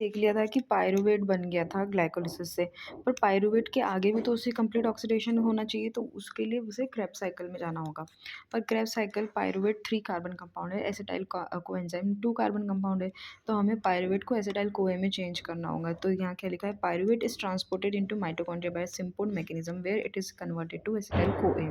देख लिया था कि पायरूवेट बन गया था ग्लाइकोलिसिस से, पर पायरूवेट के आगे भी तो उसे कंप्लीट ऑक्सीडेशन होना चाहिए, तो उसके लिए उसे क्रेब्स साइकिल में जाना होगा। पर Krebs cycle pyruvate 3 carbon compound है, एसिटाइल कोएंजाइम 2 कार्बन कंपाउंड है, तो हमें पायरूवेट को एसिटाइल कोए में चेंज करना होगा। तो यहाँ क्या लिखा है, pyruvate is transported into mitochondria by symport mechanism where it is converted to acetyl CoA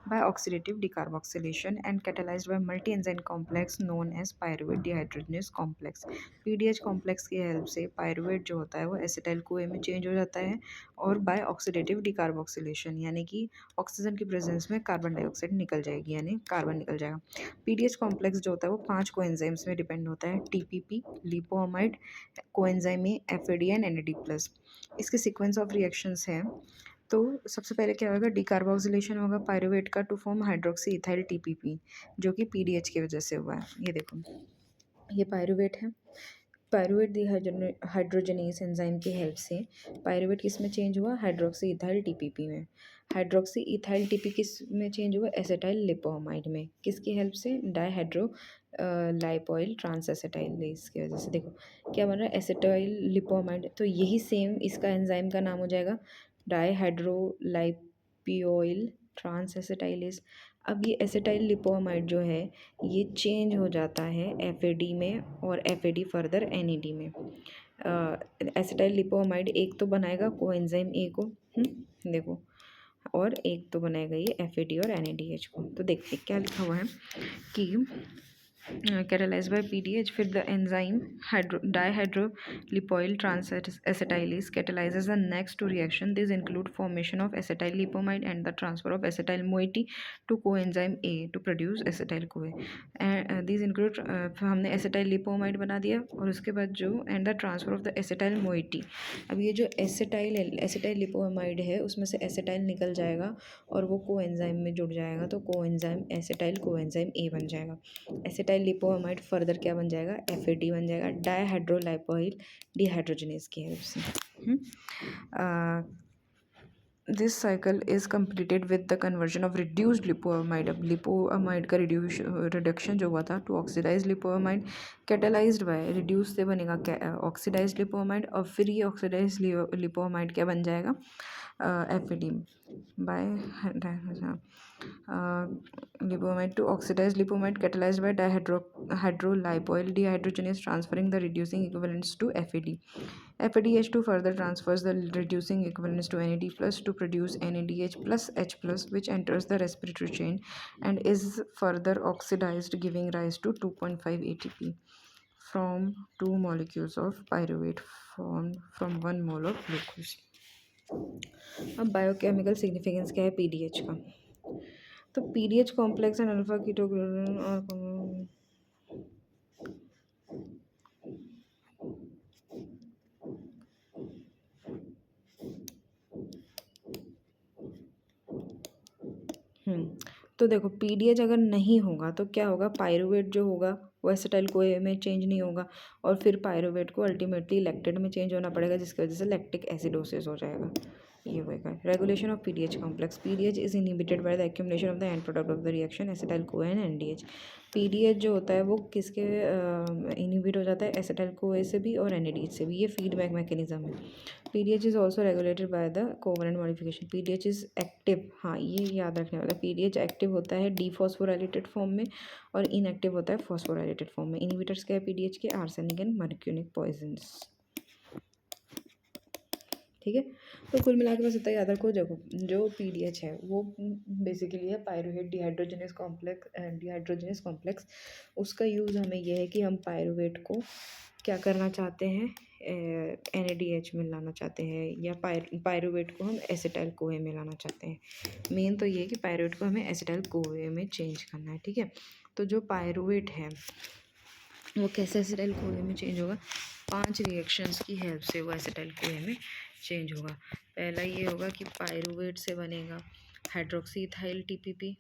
by oxidative decarboxylation and catalyzed by multi-enzyme complex known as pyruvate dehydrogenase complex। PDH complex की help से पायरूवेट जो होता है वो acetyl CoA में change हो जाता है और बाय ऑक्सीडेटिव डिकार्बोक्सिलेशन यानी कि ऑक्सीजन की प्रेजेंस में कार्बन डाइऑक्साइड निकल जाएगी, यानी कार्बन निकल जाएगा। पीडीएच कॉम्प्लेक्स जो होता है वो 5 कोएंजाइम्स में डिपेंड होता है, TPP, lipoamide, coenzyme A, FAD and NAD plus. इसके सीक्वेंस ऑफ रिएक्शंस हैं। तो सबसे पहले क्या होगा, डिकार्बोक्सिलेशन होगा पायरूवेट का to form hydroxy ethyl TPP, जो कि पीडीएच की वजह से हुआ है। ये देखो, ये पायरूवेट है। पायरूवेट हाइड्रोजनेस एंजाइम की हेल्प से पायरूवेट किस में चेंज हुआ, हाइड्रोक्सी इथाइल टीपीपी में। हाइड्रोक्सी इथाइल टीपी किस में चेंज हुआ, एसिटाइल लिपोअमाइड में। किसकी हेल्प से, डाईहाइड्रो लाइपोइल ट्रांसएसिटाइलेज की वजह से। देखो क्या बन रहा है, एसिटाइल लिपोअमाइड, तो यही सेम इसका एंजाइम का नाम हो जाएगा डाईहाइड्रोलाइपियोइल ट्रांसएसिटाइलेज। अब ये एसिटाइल लिपोअमाइड जो है ये चेंज हो जाता है एफएडी में और एफएडी फर्दर एनएडी में। एसिटाइल लिपोअमाइड एक तो बनाएगा कोएंजाइम ए को, देखो, और एक तो बनाएगा ये एफएडी और एनएडीएच को। तो देखते क्या लिखा हुआ है कि catalyzed by PDH, फिर the enzyme dihydrolipoyl transacetylase catalyzes the next two reaction. These include formation of acetyl lipomide and the transfer of acetyl moiety to coenzyme A to produce acetyl CoA. And these include हमने acetyl lipomide बना दिया और उसके बाद जो and the transfer of the acetyl moiety। अब ये जो acetyl lipomide है उसमें से acetyl निकल जाएगा और वो कोएंजाइम में जुड़ जाएगा, तो कोएंजाइम एसिटाइल कोएंजाइम ए बन जाएगा। एसिटाइल लिपोअमाइड फर्दर क्या बन जाएगा, एफएडी बन जाएगा, डाईहाइड्रोलाइपोइल डिहाइड्रोजनेज की हेल्प से। This cycle is completed with the conversion of reduced lipoamide. अब लिपोअमाइड का रिडक्शन जो हुआ था to oxidise lipoamide, catalysed by, reduce से बनेगा ऑक्सीडाइज लिपोअमाइड और फिर ये ऑक्सीडाइज लिपोअमाइड क्या बन जाएगा, FAD by lipomide to oxidized lipomide catalyzed by dihydrolipoyl dehydrogenase transferring the reducing equivalents to FAD. FADH2 further transfers the reducing equivalents to NAD plus to produce NADH plus H plus, which enters the respiratory chain and is further oxidized, giving rise to 2.5 ATP from 2 molecules of pyruvate formed from 1 mole of glucose. अब biochemical significance क्या है PDH का, तो PDH complex and alpha कीटोग्लोबिन और तो देखो PDH अगर नहीं होगा तो क्या होगा, पायरूवेट जो होगा वो एसिटाइल कोए में चेंज नहीं होगा और फिर पायरूवेट को अल्टीमेटली लैक्टेट में चेंज होना पड़ेगा, जिसकी वजह से लैक्टिक एसिडोसिस हो जाएगा। ये होएगा regulation of PDH complex. PDH is inhibited by the accumulation of the end product of the reaction acetyl CoA and NDH. PDH जो होता है वो किसके इनहिबिट हो जाता है, एसिटाइल कोए से भी और एनएडीएच से भी। ये फीडबैक मैकेनिज्म है। PDH is also regulated by the covalent modification. PDH is active, हाँ ये याद रखने वाला, पीडीएच एक्टिव होता है डीफॉस्फोराइलेटेड फॉर्म में और इनएक्टिव होता है फॉस्फोराइलेटेड फॉर्म में। इनहिबिटर्स क्या है पीडीएच के, आर्सेनिक एंड मर्क्यूरिक पॉइजन्स। ठीक है, तो कुल मिला के बस इतना याद रखो। देखो जो पीडीएच है वो बेसिकली है पायरूवेट डिहाइड्रोजनेस कॉम्प्लेक्स। उसका यूज़ हमें यह है कि हम पायरूवेट को क्या करना चाहते हैं, NADH में लाना चाहते हैं, या पायरूवेट को हम एसिटाइल कोए में लाना चाहते हैं। मेन तो ये है कि पायरूवेट को हमें एसिटाइल कोए में चेंज करना है। ठीक है, तो जो पायरूवेट है वो कैसे एसिटाइल कोए में चेंज होगा, 5 रिएक्शंस की हेल्प से वो एसिटाइल कोए में चेंज होगा। पहला ये होगा कि पायरूवेट से बनेगा हाइड्रोक्सी इथाइल टीपीपी,